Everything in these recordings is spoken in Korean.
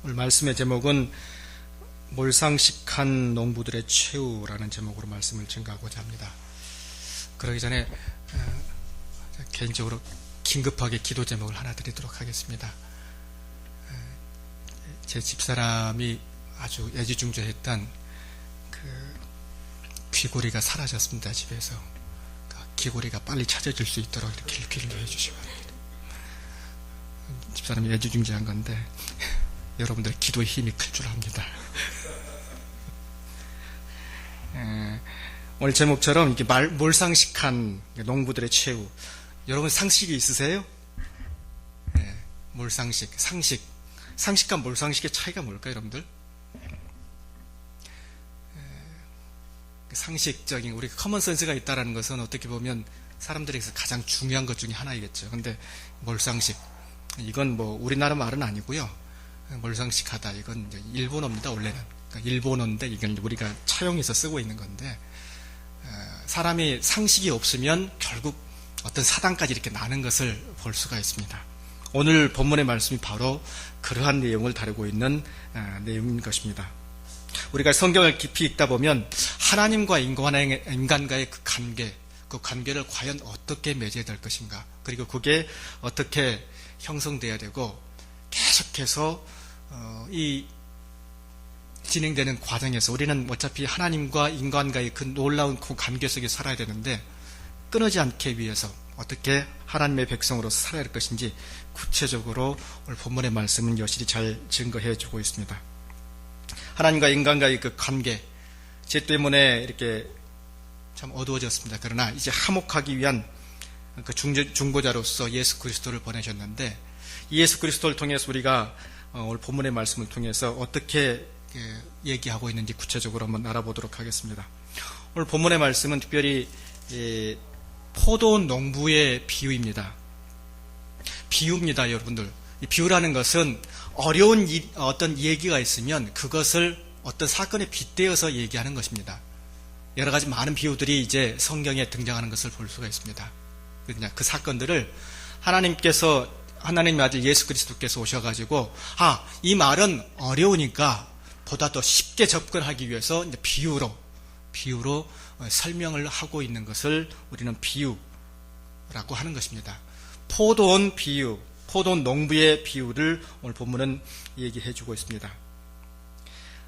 오늘 말씀의 제목은 몰상식한 농부들의 최후라는 제목으로 말씀을 증거하고자 합니다. 그러기 전에 개인적으로 긴급하게 기도 제목을 하나 드리도록 하겠습니다. 제 집사람이 아주 애지중지했던 그 귀고리가 사라졌습니다. 집에서. 그 귀고리가 빨리 찾아질 수 있도록 이렇게 기도해 주시기 바랍니다. 집사람이 애지중지한 건데 여러분들 기도의 힘이 클 줄 압니다. 오늘 제목처럼 이렇게 몰상식한 농부들의 최후. 여러분 상식이 있으세요? 몰상식, 상식. 상식과 몰상식의 차이가 뭘까요, 여러분들? 상식적인 우리 커먼 센스가 있다는 것은 어떻게 보면 사람들에게서 가장 중요한 것 중에 하나이겠죠. 근데 몰상식, 이건 뭐 우리나라 말은 아니고요. 몰상식하다, 이건 이제 일본어입니다. 원래는 그러니까 일본어인데 이건 우리가 차용해서 쓰고 있는 건데, 사람이 상식이 없으면 결국 어떤 사단까지 이렇게 나는 것을 볼 수가 있습니다. 오늘 본문의 말씀이 바로 그러한 내용을 다루고 있는 내용인 것입니다. 우리가 성경을 깊이 읽다 보면 하나님과 인간과의 그 관계를 과연 어떻게 맺어야 될 것인가, 그리고 그게 어떻게 형성돼야 되고, 계속해서 이 진행되는 과정에서 우리는 어차피 하나님과 인간과의 그 놀라운 그 관계 속에 살아야 되는데, 끊어지 않기 위해서 어떻게 하나님의 백성으로서 살아야 할 것인지 구체적으로 오늘 본문의 말씀은 여실히 잘 증거해 주고 있습니다. 하나님과 인간과의 그 관계, 죄 때문에 이렇게 참 어두워졌습니다. 그러나 이제 화목하기 위한 그 중보자로서 예수 그리스도를 보내셨는데, 예수 그리스도를 통해서 우리가 오늘 본문의 말씀을 통해서 어떻게 얘기하고 있는지 구체적으로 한번 알아보도록 하겠습니다. 오늘 본문의 말씀은 특별히 포도원 농부의 비유입니다. 비유입니다, 여러분들. 이 비유라는 것은 어려운 어떤 얘기가 있으면 그것을 어떤 사건에 빗대어서 얘기하는 것입니다. 여러 가지 많은 비유들이 이제 성경에 등장하는 것을 볼 수가 있습니다. 그 사건들을 하나님의 아들 예수 그리스도께서 오셔가지고, 이 말은 어려우니까 보다 더 쉽게 접근하기 위해서 이제 비유로 설명을 하고 있는 것을 우리는 비유라고 하는 것입니다. 포도원 비유, 포도원 농부의 비유를 오늘 본문은 얘기해 주고 있습니다.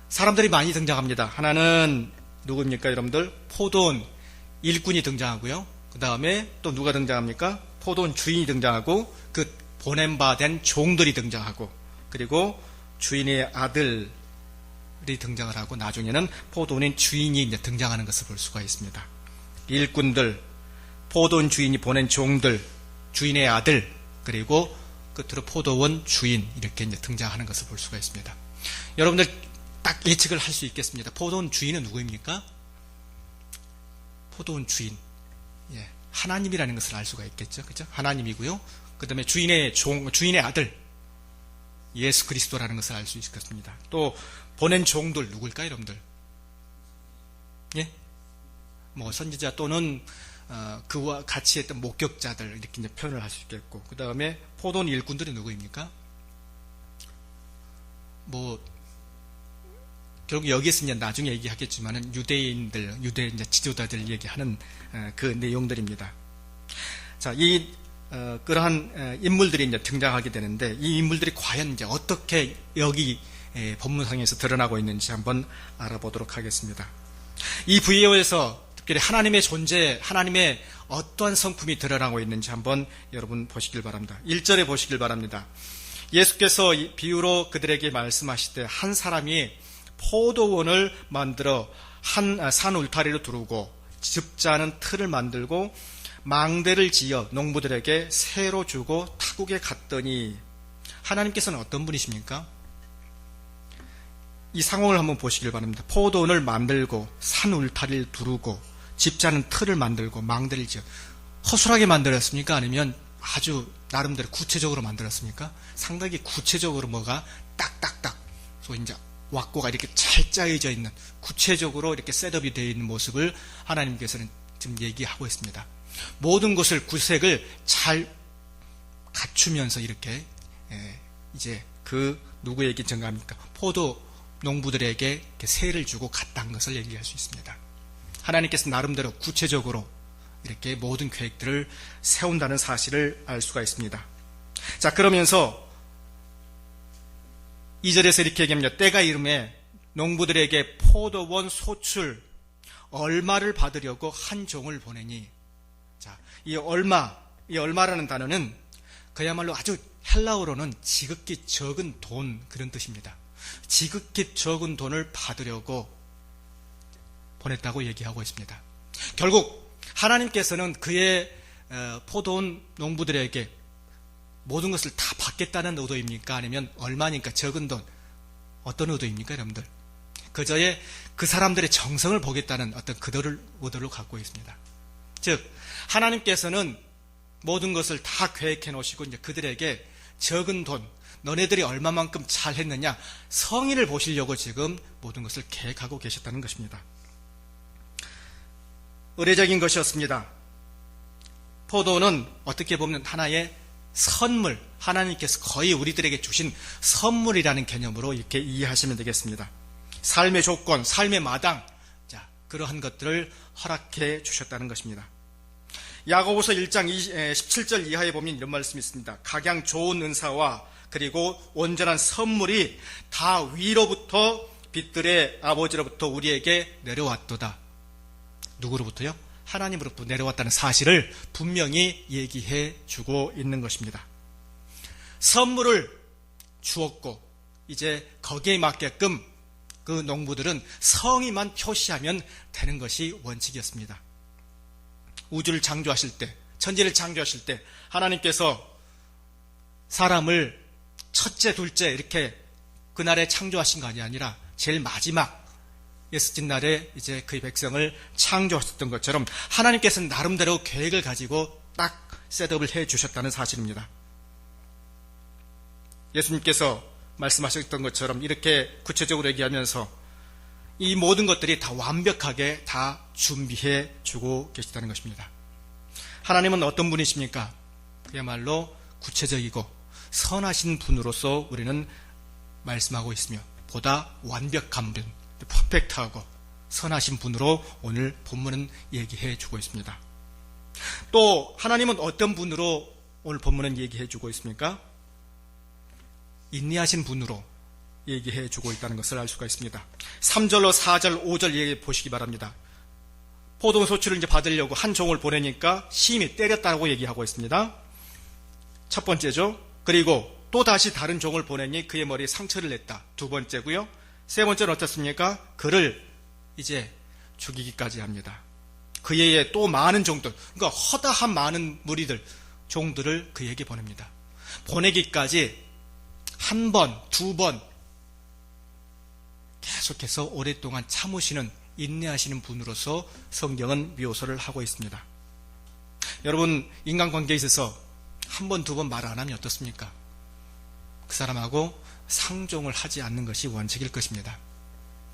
사람들이 많이 등장합니다. 하나는 누구입니까, 여러분들? 포도원 일꾼이 등장하고요. 그 다음에 또 누가 등장합니까? 포도원 주인이 등장하고, 그 보냄바된 종들이 등장하고, 그리고 주인의 아들이 등장을 하고, 나중에는 포도원의 주인이 이제 등장하는 것을 볼 수가 있습니다. 일꾼들, 포도원 주인이 보낸 종들, 주인의 아들, 그리고 끝으로 포도원 주인, 이렇게 이제 등장하는 것을 볼 수가 있습니다. 여러분들 딱 예측을 할 수 있겠습니다. 포도원 주인은 누구입니까? 포도원 주인, 하나님이라는 것을 알 수가 있겠죠, 그죠? 하나님이고요. 그 다음에 주인의 아들 예수 그리스도라는 것을 알 수 있겠습니다. 또 보낸 종들 누굴까요, 여러분들? 뭐 선지자 또는 그와 같이 했던 목격자들, 이렇게 이제 표현을 할 수 있겠고, 그 다음에 포도원 일꾼들이 누구입니까? 뭐 결국 여기에서 이제 나중에 얘기하겠지만은 유대 이제 지도자들 얘기하는 그 내용들입니다. 자, 그러한 인물들이 이제 등장하게 되는데, 이 인물들이 과연 이제 어떻게 여기 본문상에서 드러나고 있는지 한번 알아보도록 하겠습니다. 이 비유에서 특별히 하나님의 존재, 하나님의 어떠한 성품이 드러나고 있는지 한번 여러분 보시길 바랍니다. 1절에 보시길 바랍니다. 예수께서 이 비유로 그들에게 말씀하실 때, 한 사람이 포도원을 만들어 한 산 울타리를 두르고 즙자는 틀을 만들고 망대를 지어 농부들에게 새로 주고 타국에 갔더니, 하나님께서는 어떤 분이십니까? 이 상황을 한번 보시길 바랍니다. 포도원을 만들고 산 울타리를 두르고 즙자는 틀을 만들고 망대를 지어. 허술하게 만들었습니까? 아니면 아주 나름대로 구체적으로 만들었습니까? 상당히 구체적으로 뭐가 딱딱딱 소위 이제 왁구가 이렇게 잘 짜여져 있는, 구체적으로 이렇게 셋업이 되어 있는 모습을 하나님께서는 지금 얘기하고 있습니다. 모든 것을 구색을 잘 갖추면서 이렇게 이제 그 누구에게 증가합니까? 포도 농부들에게 세를 주고 갔다는 것을 얘기할 수 있습니다. 하나님께서 나름대로 구체적으로 이렇게 모든 계획들을 세운다는 사실을 알 수가 있습니다. 자, 그러면서 2절에서 이렇게 얘기합니다. 때가 이름에 농부들에게 포도원 소출 얼마를 받으려고 한 종을 보내니. 자, 이 얼마라는 단어는 그야말로 아주 헬라어로는 지극히 적은 돈, 그런 뜻입니다. 지극히 적은 돈을 받으려고 보냈다고 얘기하고 있습니다. 결국 하나님께서는 그의 포도원 농부들에게 모든 것을 다 받겠다는 의도입니까? 아니면 얼마니까 적은 돈, 어떤 의도입니까, 여러분들? 그저의 그 사람들의 정성을 보겠다는 어떤 의도를 갖고 있습니다. 즉, 하나님께서는 모든 것을 다 계획해 놓으시고 이제 그들에게 적은 돈, 너네들이 얼마만큼 잘했느냐, 성의를 보시려고 지금 모든 것을 계획하고 계셨다는 것입니다. 의례적인 것이었습니다. 포도는 어떻게 보면 하나의 선물, 하나님께서 거의 우리들에게 주신 선물이라는 개념으로 이렇게 이해하시면 되겠습니다. 삶의 조건, 삶의 마당, 자, 그러한 것들을 허락해 주셨다는 것입니다. 야고보서 1장 17절 이하에 보면 이런 말씀이 있습니다. 각양 좋은 은사와 그리고 온전한 선물이 다 위로부터 빛들의 아버지로부터 우리에게 내려왔도다. 누구로부터요? 하나님으로부터 내려왔다는 사실을 분명히 얘기해 주고 있는 것입니다. 선물을 주었고 이제 거기에 맞게끔 그 농부들은 성의만 표시하면 되는 것이 원칙이었습니다. 우주를 창조하실 때, 천지를 창조하실 때 하나님께서 사람을 첫째, 둘째 이렇게 그날에 창조하신 것이 아니라 제일 마지막 예수진 날에 이제 그의 백성을 창조하셨던 것처럼 하나님께서는 나름대로 계획을 가지고 딱 셋업을 해 주셨다는 사실입니다. 예수님께서 말씀하셨던 것처럼 이렇게 구체적으로 얘기하면서 이 모든 것들이 다 완벽하게 다 준비해 주고 계시다는 것입니다. 하나님은 어떤 분이십니까? 그야말로 구체적이고 선하신 분으로서 우리는 말씀하고 있으며 보다 완벽한 분, 퍼펙트하고 선하신 분으로 오늘 본문은 얘기해 주고 있습니다. 또 하나님은 어떤 분으로 오늘 본문은 얘기해 주고 있습니까? 인내하신 분으로 얘기해 주고 있다는 것을 알 수가 있습니다. 3절로 4절, 5절 얘기 보시기 바랍니다. 포도원 소출을 이제 받으려고 한 종을 보내니까 심히 때렸다고 얘기하고 있습니다. 첫 번째죠. 그리고 또 다시 다른 종을 보내니 그의 머리에 상처를 냈다. 두 번째고요. 세 번째는 어떻습니까? 그를 이제 죽이기까지 합니다. 그의 또 많은 종들, 그러니까 허다한 많은 무리들, 종들을 그에게 보냅니다. 보내기까지 한 번, 두 번 계속해서 오랫동안 참으시는 인내하시는 분으로서 성경은 묘사를 하고 있습니다. 여러분, 인간관계에 있어서 한 번, 두 번 말 안 하면 어떻습니까? 그 사람하고 상종을 하지 않는 것이 원칙일 것입니다.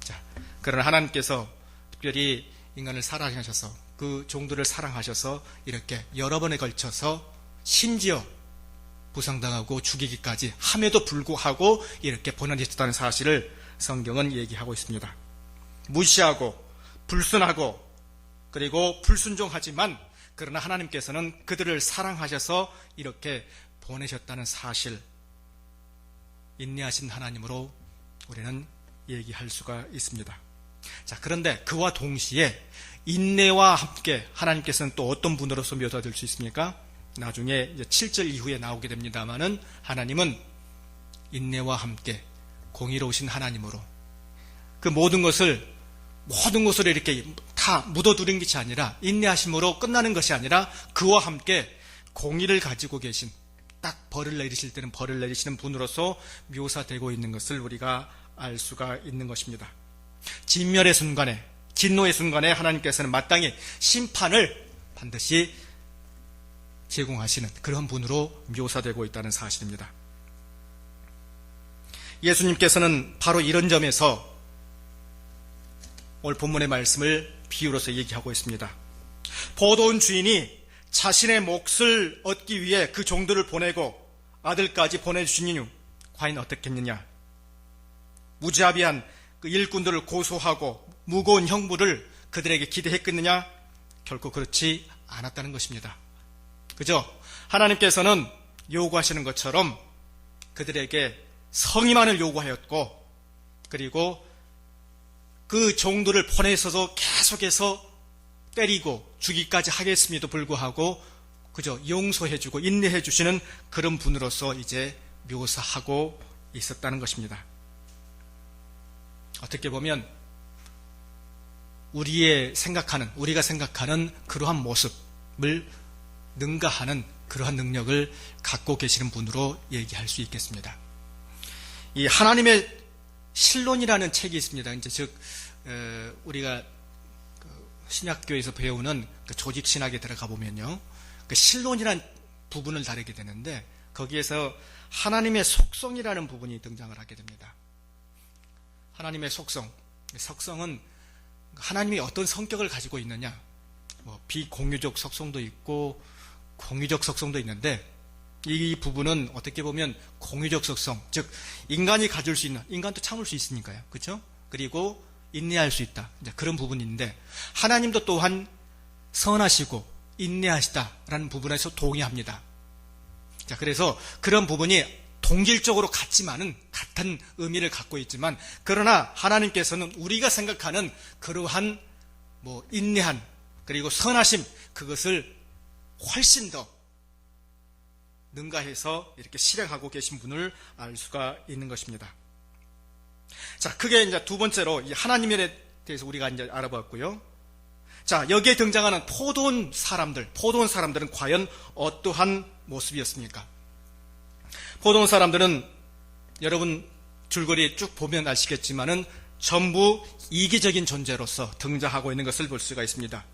자, 그러나 하나님께서 특별히 인간을 사랑하셔서 그 종들을 사랑하셔서 이렇게 여러 번에 걸쳐서 심지어 부상당하고 죽이기까지 함에도 불구하고 이렇게 보내주셨다는 사실을 성경은 얘기하고 있습니다. 무시하고 불순하고 그리고 불순종하지만 그러나 하나님께서는 그들을 사랑하셔서 이렇게 보내셨다는 사실, 인내하신 하나님으로 우리는 얘기할 수가 있습니다. 자, 그런데 그와 동시에 인내와 함께 하나님께서는 또 어떤 분으로서 묘사될 수 있습니까? 나중에 이제 7절 이후에 나오게 됩니다만은 하나님은 인내와 함께 공의로우신 하나님으로 그 모든 것을 이렇게 다 묻어두는 것이 아니라 인내하심으로 끝나는 것이 아니라 그와 함께 공의를 가지고 계신 딱 벌을 내리실 때는 벌을 내리시는 분으로서 묘사되고 있는 것을 우리가 알 수가 있는 것입니다. 진멸의 순간에, 진노의 순간에 하나님께서는 마땅히 심판을 반드시 제공하시는 그런 분으로 묘사되고 있다는 사실입니다. 예수님께서는 바로 이런 점에서 오늘 본문의 말씀을 비유로서 얘기하고 있습니다. 포도원 주인이 자신의 몫을 얻기 위해 그 종들을 보내고 아들까지 보내주신 이유 과연 어떻겠느냐? 무자비한 그 일꾼들을 고소하고 무거운 형벌을 그들에게 기대했겠느냐? 결코 그렇지 않았다는 것입니다. 그죠? 하나님께서는 요구하시는 것처럼 그들에게 성의만을 요구하였고, 그리고 그 종들을 보내서도 계속해서 때리고 죽이까지 하겠음에도 불구하고 그저 용서해주고 인내해주시는 그런 분으로서 이제 묘사하고 있었다는 것입니다. 어떻게 보면 우리가 생각하는 그러한 모습을 능가하는 그러한 능력을 갖고 계시는 분으로 얘기할 수 있겠습니다. 이 하나님의 신론이라는 책이 있습니다. 이제 즉 우리가 신약교에서 배우는 그 조직 신학에 들어가 보면요, 그 신론이라는 부분을 다루게 되는데 거기에서 하나님의 속성이라는 부분이 등장을 하게 됩니다. 하나님의 속성은 하나님이 어떤 성격을 가지고 있느냐, 비공유적 속성도 있고 공유적 속성도 있는데 이 부분은 어떻게 보면 공유적 속성, 즉 인간이 가질 수 있는, 인간도 참을 수 있으니까요, 그렇죠? 그리고 인내할 수 있다, 이제 그런 부분인데 하나님도 또한 선하시고 인내하시다라는 부분에서 동의합니다. 자, 그래서 그런 부분이 동질적으로 같은 의미를 갖고 있지만, 그러나 하나님께서는 우리가 생각하는 그러한 인내한 그리고 선하심, 그것을 훨씬 더 능가해서 이렇게 실행하고 계신 분을 알 수가 있는 것입니다. 자, 크게 이제 두 번째로 이 하나님에 대해서 우리가 이제 알아봤고요. 자, 여기에 등장하는 포도원 사람들은 과연 어떠한 모습이었습니까? 포도원 사람들은 여러분 줄거리 쭉 보면 아시겠지만은 전부 이기적인 존재로서 등장하고 있는 것을 볼 수가 있습니다.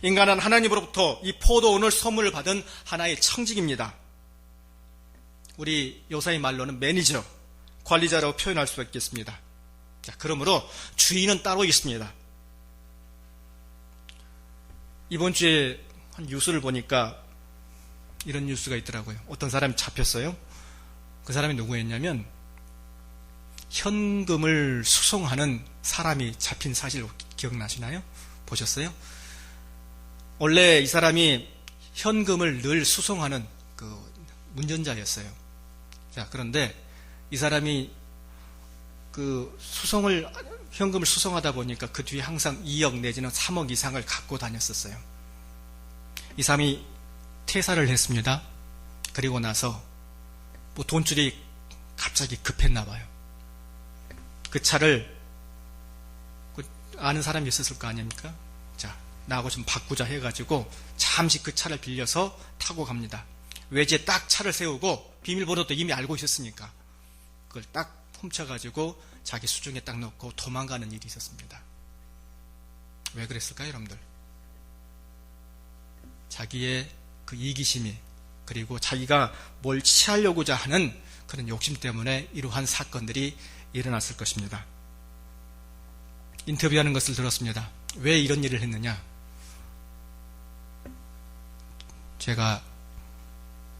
인간은 하나님으로부터 이 포도원을 선물을 받은 하나의 청직입니다. 우리 요사의 말로는 매니저, 관리자라고 표현할 수가 있겠습니다. 자, 그러므로 주인은 따로 있습니다. 이번 주에 한 뉴스를 보니까 이런 뉴스가 있더라고요. 어떤 사람이 잡혔어요. 그 사람이 누구였냐면 현금을 수송하는 사람이 잡힌 사실 기억나시나요? 보셨어요? 원래 이 사람이 현금을 늘 수송하는 그 운전자였어요. 자, 그런데 이 사람이 현금을 수송하다 보니까 그 뒤에 항상 2억 내지는 3억 이상을 갖고 다녔었어요. 이 사람이 퇴사를 했습니다. 그리고 나서 돈줄이 갑자기 급했나 봐요. 그 차를 아는 사람이 있었을 거 아닙니까? 자, 나하고 좀 바꾸자 해가지고 잠시 그 차를 빌려서 타고 갑니다. 외지에 딱 차를 세우고 비밀번호도 이미 알고 있었으니까 그걸 딱 훔쳐가지고 자기 수중에 딱 넣고 도망가는 일이 있었습니다. 왜 그랬을까요, 여러분들? 자기의 그 이기심이, 그리고 자기가 뭘 취하려고자 하는 그런 욕심 때문에 이러한 사건들이 일어났을 것입니다. 인터뷰하는 것을 들었습니다. 왜 이런 일을 했느냐? 제가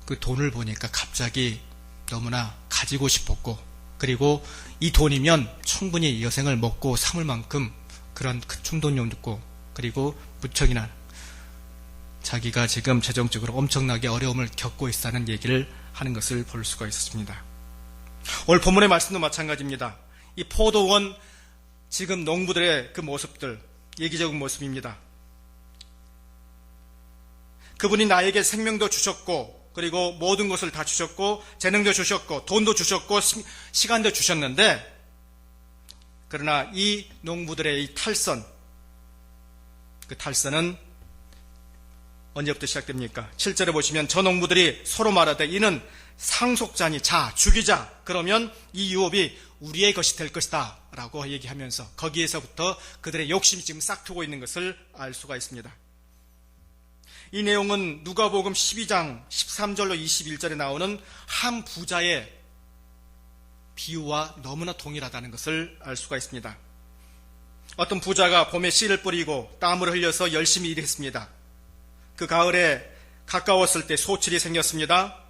그 돈을 보니까 갑자기 너무나 가지고 싶었고, 그리고 이 돈이면 충분히 여생을 먹고 삼을 만큼 그런 큰 충동력도 있고, 그리고 무척이나 자기가 지금 재정적으로 엄청나게 어려움을 겪고 있다는 얘기를 하는 것을 볼 수가 있었습니다. 오늘 본문의 말씀도 마찬가지입니다. 이 포도원, 지금 농부들의 그 모습들, 예기적인 모습입니다. 그분이 나에게 생명도 주셨고, 그리고 모든 것을 다 주셨고, 재능도 주셨고, 돈도 주셨고, 시간도 주셨는데, 그러나 이 농부들의 이 탈선, 그 탈선은 언제부터 시작됩니까? 7절에 보시면 저 농부들이 서로 말하되 이는 상속자니 자 죽이자, 그러면 이 유업이 우리의 것이 될 것이다 라고 얘기하면서 거기에서부터 그들의 욕심이 지금 싹트고 있는 것을 알 수가 있습니다. 이 내용은 누가복음 12장 13절로 21절에 나오는 한 부자의 비유와 너무나 동일하다는 것을 알 수가 있습니다. 어떤 부자가 봄에 씨를 뿌리고 땀을 흘려서 열심히 일했습니다. 그 가을에 가까웠을 때 소출이 생겼습니다.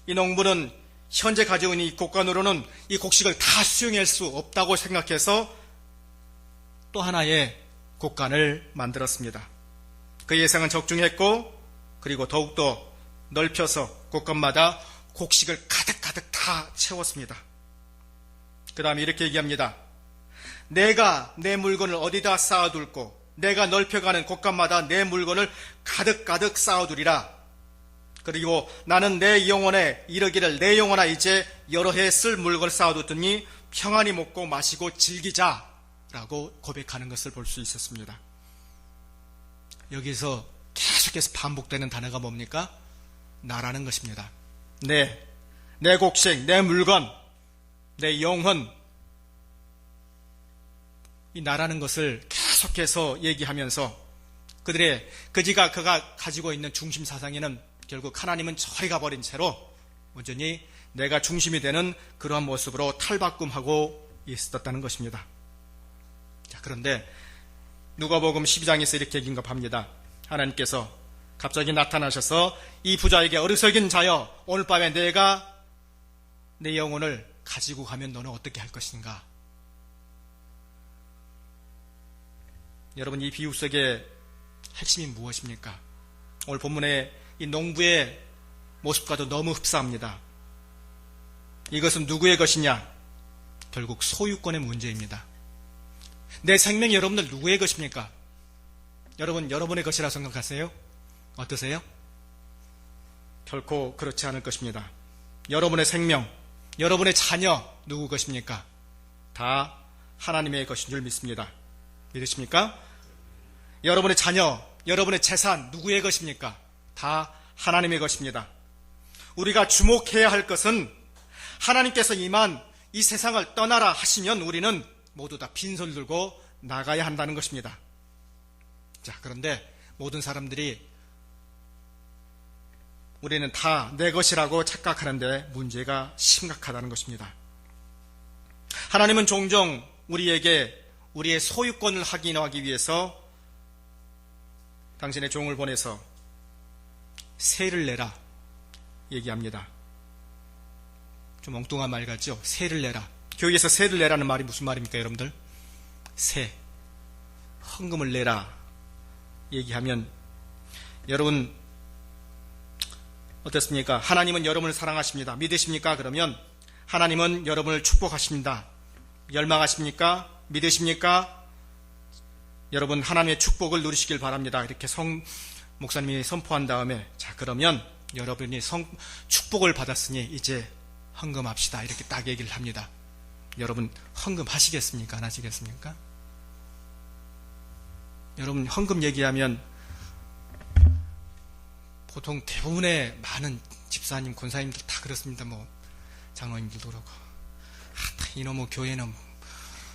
이 농부는 현재 가지고 있는 이 곡간으로는 이 곡식을 다 수용할 수 없다고 생각해서 또 하나의 곡간을 만들었습니다. 그 예상은 적중했고 그리고 더욱더 넓혀서 곡간마다 곡식을 가득가득 다 채웠습니다. 그 다음에 이렇게 얘기합니다. 내가 내 물건을 어디다 쌓아둘고 내가 넓혀가는 곳간마다 내 물건을 가득가득 쌓아두리라. 그리고 나는 내 영혼에 이르기를 내 영혼아 이제 여러 해 쓸 물건을 쌓아뒀더니 평안히 먹고 마시고 즐기자 라고 고백하는 것을 볼 수 있었습니다. 여기서 계속해서 반복되는 단어가 뭡니까? 나라는 것입니다. 내 곡식, 내 물건, 내 영혼, 이 나라는 것을 계속해서 얘기하면서 그가 가지고 있는 중심 사상에는 결국 하나님은 저리 가버린 채로 온전히 내가 중심이 되는 그러한 모습으로 탈바꿈하고 있었다는 것입니다. 자, 그런데 누가복음 12장에서 이렇게 기록합니다. 하나님께서 갑자기 나타나셔서 이 부자에게 어리석은 자여 오늘 밤에 내가 내 영혼을 가지고 가면 너는 어떻게 할 것인가? 여러분, 이 비유 속의 핵심이 무엇입니까? 오늘 본문의 이 농부의 모습과도 너무 흡사합니다. 이것은 누구의 것이냐? 결국 소유권의 문제입니다. 내 생명이 여러분들 누구의 것입니까? 여러분, 여러분의 것이라 생각하세요? 어떠세요? 결코 그렇지 않을 것입니다. 여러분의 생명, 여러분의 자녀 누구 것입니까? 다 하나님의 것인 줄 믿습니다. 믿으십니까? 여러분의 자녀, 여러분의 재산 누구의 것입니까? 다 하나님의 것입니다. 우리가 주목해야 할 것은 하나님께서 이만 이 세상을 떠나라 하시면 우리는 모두 다 빈손 들고 나가야 한다는 것입니다. 자, 그런데 모든 사람들이 우리는 다 내 것이라고 착각하는데 문제가 심각하다는 것입니다. 하나님은 종종 우리에게 우리의 소유권을 확인하기 위해서 당신의 종을 보내서 세를 내라 얘기합니다. 좀 엉뚱한 말 같죠? 세를 내라. 교회에서 세를 내라는 말이 무슨 말입니까, 여러분들? 세, 헌금을 내라 얘기하면 여러분 어떻습니까? 하나님은 여러분을 사랑하십니다. 믿으십니까? 그러면 하나님은 여러분을 축복하십니다. 열망하십니까? 믿으십니까? 여러분 하나님의 축복을 누리시길 바랍니다. 이렇게 목사님이 선포한 다음에 자, 그러면 여러분이 축복을 받았으니 이제 헌금합시다. 이렇게 딱 얘기를 합니다. 여러분 헌금하시겠습니까? 안 하시겠습니까? 여러분 헌금 얘기하면 보통 대부분의 많은 집사님, 권사님들 다 그렇습니다. 장로님들도 그렇고 이놈의 교회는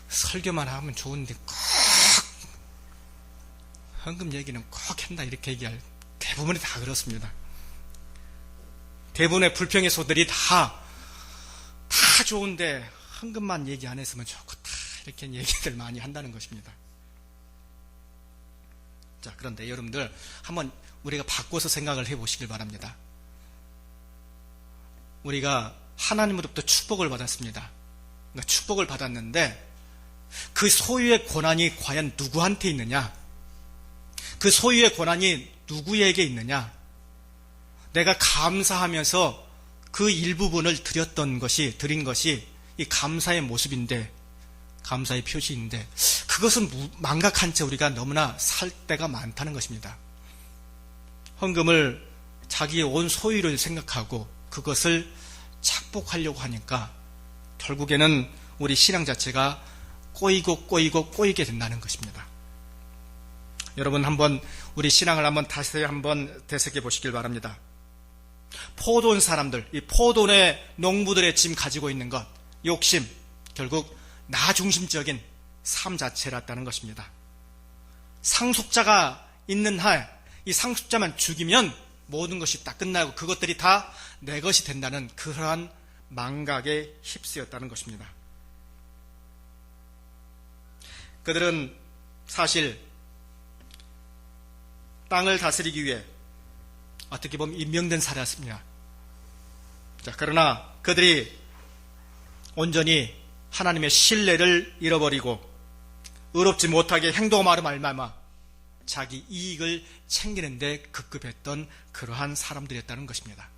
설교만 하면 좋은데 꼭 헌금 얘기는 꼭 한다 이렇게 얘기할 대부분이 다 그렇습니다. 대부분의 불평의 소들이 다 좋은데 헌금만 얘기 안 했으면 좋고 이렇게 얘기들 많이 한다는 것입니다. 자, 그런데 여러분들 한번 우리가 바꿔서 생각을 해보시길 바랍니다. 우리가 하나님으로부터 축복을 받았습니다. 그러니까 축복을 받았는데 그 소유의 권한이 과연 누구한테 있느냐? 그 소유의 권한이 누구에게 있느냐? 내가 감사하면서 그 일부분을 드린 것이 이 감사의 모습인데, 감사의 표시인데, 그것은 망각한 채 우리가 너무나 살 때가 많다는 것입니다. 헌금을 자기의 온 소유를 생각하고 그것을 착복하려고 하니까 결국에는 우리 신앙 자체가 꼬이게 된다는 것입니다. 여러분 한번 우리 신앙을 다시 한번 되새겨 보시길 바랍니다. 포도원 사람들, 이 포도원의 농부들의 지금 가지고 있는 것, 욕심, 결국 나 중심적인 삶 자체라는 것입니다. 상속자가 있는 한 이 상속자만 죽이면 모든 것이 다 끝나고 그것들이 다 내 것이 된다는 그러한 망각에 휩쓰였다는 것입니다. 그들은 사실 땅을 다스리기 위해 어떻게 보면 임명된 사람이었습니다. 자, 그러나 그들이 온전히 하나님의 신뢰를 잃어버리고 의롭지 못하게 행동하므로 말미암아 자기 이익을 챙기는 데 급급했던 그러한 사람들이었다는 것입니다.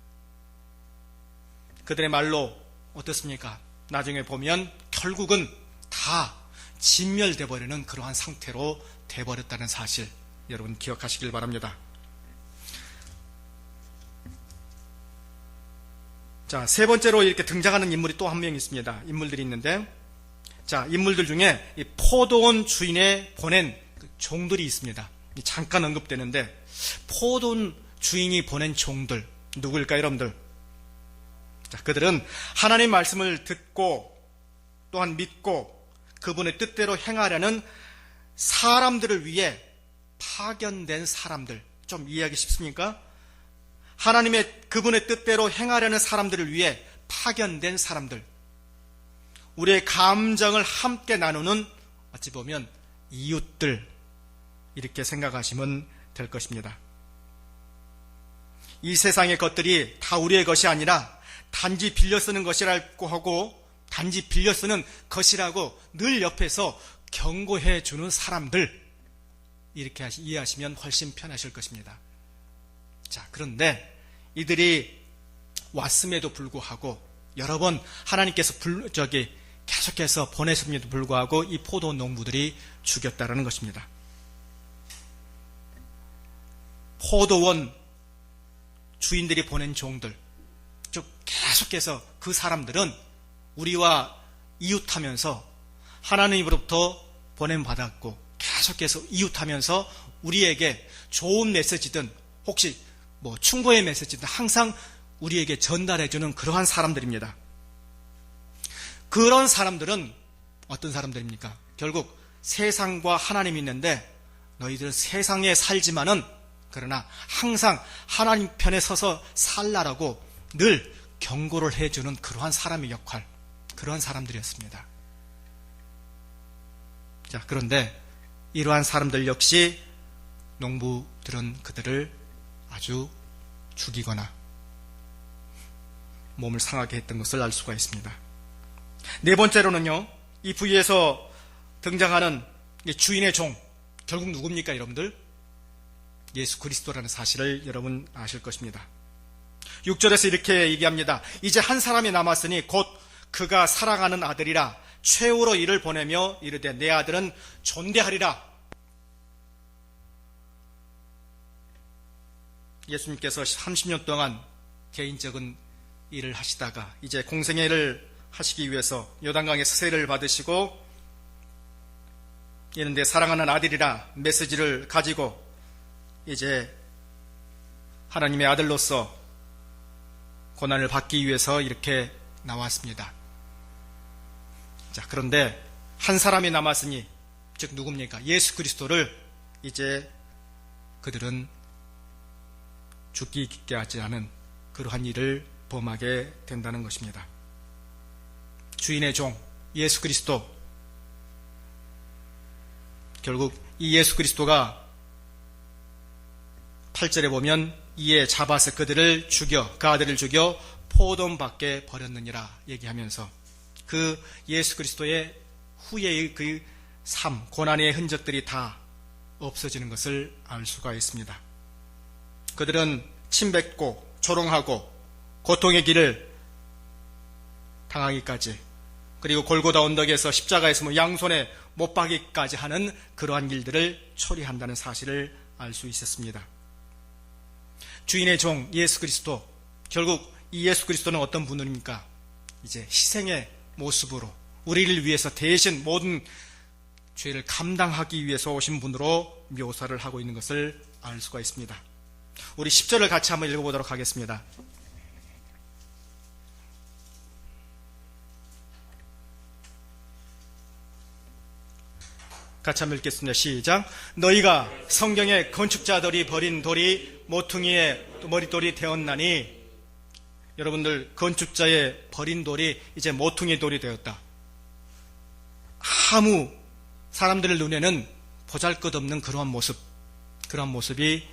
그들의 말로 어떻습니까? 나중에 보면 결국은 다 진멸돼 버리는 그러한 상태로 돼버렸다는 사실, 여러분 기억하시길 바랍니다. 자, 세 번째로 이렇게 등장하는 인물이 또 한 명 있습니다. 인물들이 있는데, 자, 인물들 중에 이 포도원 주인에 보낸 종들이 있습니다. 잠깐 언급되는데, 포도원 주인이 보낸 종들 누구일까요, 여러분들? 자, 그들은 하나님 말씀을 듣고 또한 믿고 그분의 뜻대로 행하려는 사람들을 위해 파견된 사람들. 좀 이해하기 쉽습니까? 하나님의 그분의 뜻대로 행하려는 사람들을 위해 파견된 사람들. 우리의 감정을 함께 나누는 어찌 보면 이웃들, 이렇게 생각하시면 될 것입니다. 이 세상의 것들이 다 우리의 것이 아니라 단지 빌려 쓰는 것이라고 하고 단지 빌려 쓰는 것이라고 늘 옆에서 경고해 주는 사람들, 이렇게 이해하시면 훨씬 편하실 것입니다. 자, 그런데 이들이 왔음에도 불구하고 여러 번 하나님께서 계속해서 보내심에도 불구하고 이 포도 농부들이 죽였다라는 것입니다. 포도원 주인들이 보낸 종들, 즉 계속해서 그 사람들은 우리와 이웃하면서 하나님으로부터 보냄받았고 계속해서 이웃하면서 우리에게 좋은 메시지든 혹시 충고의 메시지든 항상 우리에게 전달해주는 그러한 사람들입니다. 그런 사람들은 어떤 사람들입니까? 결국 세상과 하나님이 있는데 너희들은 세상에 살지만은 그러나 항상 하나님 편에 서서 살라라고 늘 경고를 해주는 그러한 사람의 역할, 그러한 사람들이었습니다. 자, 그런데 이러한 사람들 역시 농부들은 그들을 아주 죽이거나 몸을 상하게 했던 것을 알 수가 있습니다. 네 번째로는요, 이 부위에서 등장하는 주인의 종, 결국 누굽니까, 여러분들? 예수 그리스도라는 사실을 여러분 아실 것입니다. 6절에서 이렇게 얘기합니다. 이제 한 사람이 남았으니 곧 그가 사랑하는 아들이라 최후로 이를 보내며 이르되 내 아들은 존대하리라. 예수님께서 30년 동안 개인적인 일을 하시다가 이제 공생의 일을 하시기 위해서 요단강에서 세례를 받으시고 이런데 사랑하는 아들이라 메시지를 가지고 이제 하나님의 아들로서 고난을 받기 위해서 이렇게 나왔습니다. 자, 그런데 한 사람이 남았으니, 즉 누굽니까? 예수 그리스도를 이제 그들은 죽기 있게 하지 않은 그러한 일을 범하게 된다는 것입니다. 주인의 종 예수 그리스도, 결국 이 예수 그리스도가 8절에 보면 이에 잡아서 그들을 죽여, 그 아들을 죽여 포도원 밖에 버렸느니라 얘기하면서 그 예수 그리스도의 후의 그 삶, 고난의 흔적들이 다 없어지는 것을 알 수가 있습니다. 그들은 침뱉고 조롱하고 고통의 길을 당하기까지, 그리고 골고다 언덕에서 십자가에서 양손에 못 박기까지 하는 그러한 일들을 처리한다는 사실을 알 수 있었습니다. 주인의 종 예수 그리스도, 결국 이 예수 그리스도는 어떤 분입니까? 이제 희생의 모습으로 우리를 위해서 대신 모든 죄를 감당하기 위해서 오신 분으로 묘사를 하고 있는 것을 알 수가 있습니다. 우리 10절을 같이 한번 읽어보도록 하겠습니다. 같이 한번 읽겠습니다. 시작. 너희가 성경의 건축자들이 버린 돌이 모퉁이의 머릿돌이 되었나니, 여러분들 건축자의 버린 돌이 이제 모퉁이 돌이 되었다. 아무 사람들의 눈에는 보잘것없는 그러한 모습, 그러한 모습이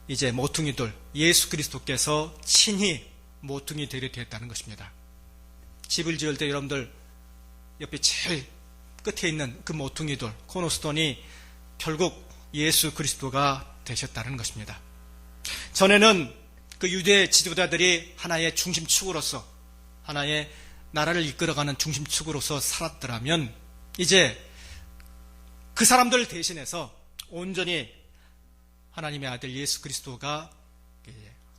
이제 모퉁이 돌, 예수 그리스도께서 친히 모퉁이 돌이 되었다는 것입니다. 집을 지을 때 여러분들 옆에 제일 끝에 있는 그 모퉁이 돌, 코너스톤이 결국 예수 그리스도가 되셨다는 것입니다. 전에는 그 유대 지도자들이 하나의 중심축으로서, 하나의 나라를 이끌어가는 중심축으로서 살았더라면, 이제 그 사람들을 대신해서 온전히 하나님의 아들 예수 그리스도가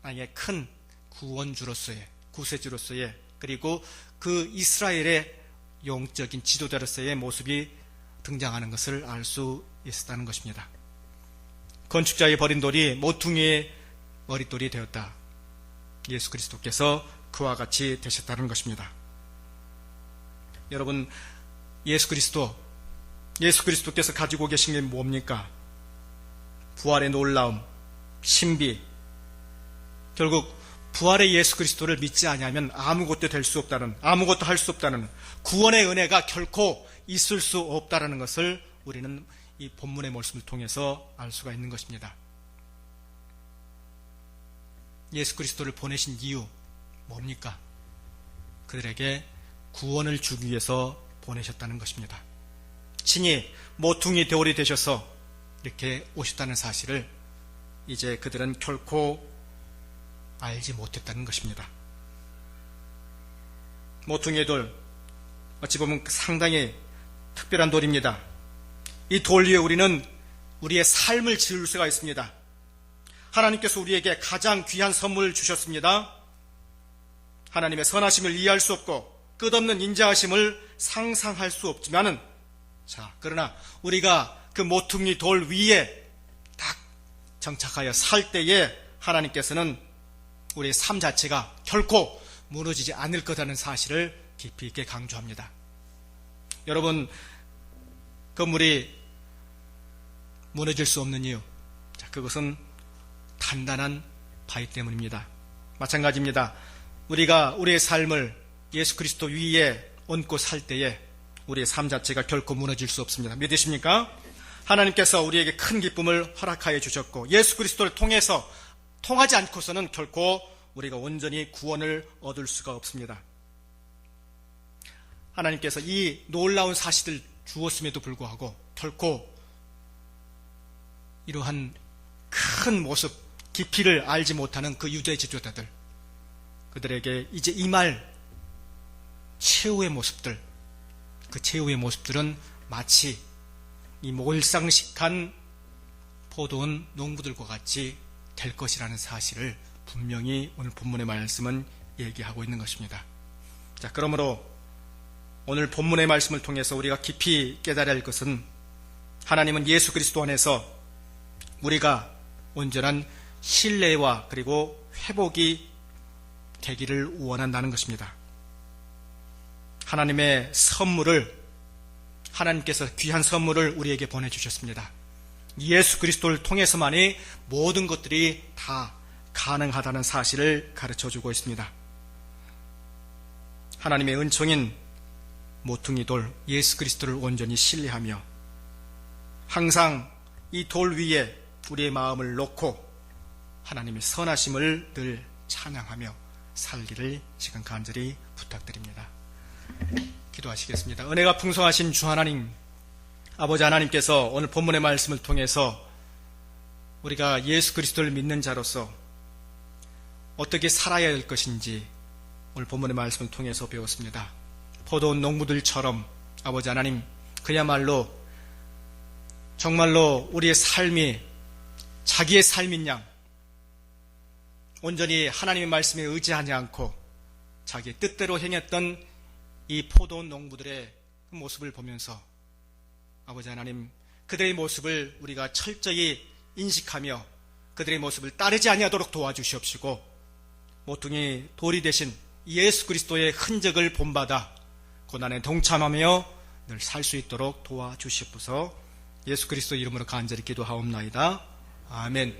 하나님의 큰 구원주로서의, 구세주로서의, 그리고 그 이스라엘의 영적인 지도자로서의 모습이 등장하는 것을 알 수 있었다는 것입니다. 건축자의 버린 돌이 모퉁이의 머릿돌이 되었다. 예수 그리스도께서 그와 같이 되셨다는 것입니다. 여러분, 예수 그리스도께서 가지고 계신 게 뭡니까? 부활의 놀라움, 신비. 결국 부활의 예수 그리스도를 믿지 아니하면 아무것도 될 수 없다는, 아무것도 할 수 없다는, 구원의 은혜가 결코 있을 수 없다는 것을 우리는 이 본문의 말씀을 통해서 알 수가 있는 것입니다. 예수 그리스도를 보내신 이유 뭡니까? 그들에게 구원을 주기 위해서 보내셨다는 것입니다. 친히 모퉁이 돌이 되셔서 이렇게 오셨다는 사실을 이제 그들은 결코 알지 못했다는 것입니다. 모퉁이의 돌, 어찌 보면 상당히 특별한 돌입니다. 이 돌 위에 우리는 우리의 삶을 지을 수가 있습니다. 하나님께서 우리에게 가장 귀한 선물을 주셨습니다. 하나님의 선하심을 이해할 수 없고 끝없는 인자하심을 상상할 수 없지만은, 그러나 우리가 그 모퉁이 돌 위에 딱 정착하여 살 때에 하나님께서는 우리의 삶 자체가 결코 무너지지 않을 거라는 사실을 깊이 있게 강조합니다. 여러분, 건물이 무너질 수 없는 이유, 그것은 단단한 바위 때문입니다. 마찬가지입니다. 우리가 우리의 삶을 예수 그리스도 위에 얹고 살 때에 우리의 삶 자체가 결코 무너질 수 없습니다. 믿으십니까? 하나님께서 우리에게 큰 기쁨을 허락하여 주셨고, 예수 그리스도를 통하지 않고서는 결코 우리가 온전히 구원을 얻을 수가 없습니다. 하나님께서 이 놀라운 사실을 주었음에도 불구하고 결코 이러한 큰 모습, 깊이를 알지 못하는 그 유대 지도자들, 그들에게 이제 임할 최후의 모습들, 그 최후의 모습들은 마치 이 몰상식한 포도원 농부들과 같이 될 것이라는 사실을 분명히 오늘 본문의 말씀은 얘기하고 있는 것입니다. 그러므로 오늘 본문의 말씀을 통해서 우리가 깊이 깨달아야 할 것은, 하나님은 예수 그리스도 안에서 우리가 온전한 신뢰와 그리고 회복이 되기를 원한다는 것입니다. 하나님의 선물을, 하나님께서 귀한 선물을 우리에게 보내주셨습니다. 예수 그리스도를 통해서만이 모든 것들이 다 가능하다는 사실을 가르쳐주고 있습니다. 하나님의 은총인 모퉁이 돌 예수 그리스도를 온전히 신뢰하며 항상 이 돌 위에 우리의 마음을 놓고 하나님의 선하심을 늘 찬양하며 살기를 지금 간절히 부탁드립니다. 기도하시겠습니다. 은혜가 풍성하신 주 하나님, 아버지 하나님께서 오늘 본문의 말씀을 통해서 우리가 예수 그리스도를 믿는 자로서 어떻게 살아야 할 것인지 오늘 본문의 말씀을 통해서 배웠습니다. 포도원 농부들처럼 아버지 하나님, 그야말로 정말로 우리의 삶이 자기의 삶인 양 온전히 하나님의 말씀에 의지하지 않고 자기의 뜻대로 행했던 이 포도원 농부들의 모습을 보면서 아버지 하나님, 그들의 모습을 우리가 철저히 인식하며 그들의 모습을 따르지 아니하도록 도와주시옵시고, 모퉁이 돌이 되신 예수 그리스도의 흔적을 본받아 고난에 동참하며 늘 살 수 있도록 도와주시옵소서. 예수 그리스도 이름으로 간절히 기도하옵나이다. 아멘.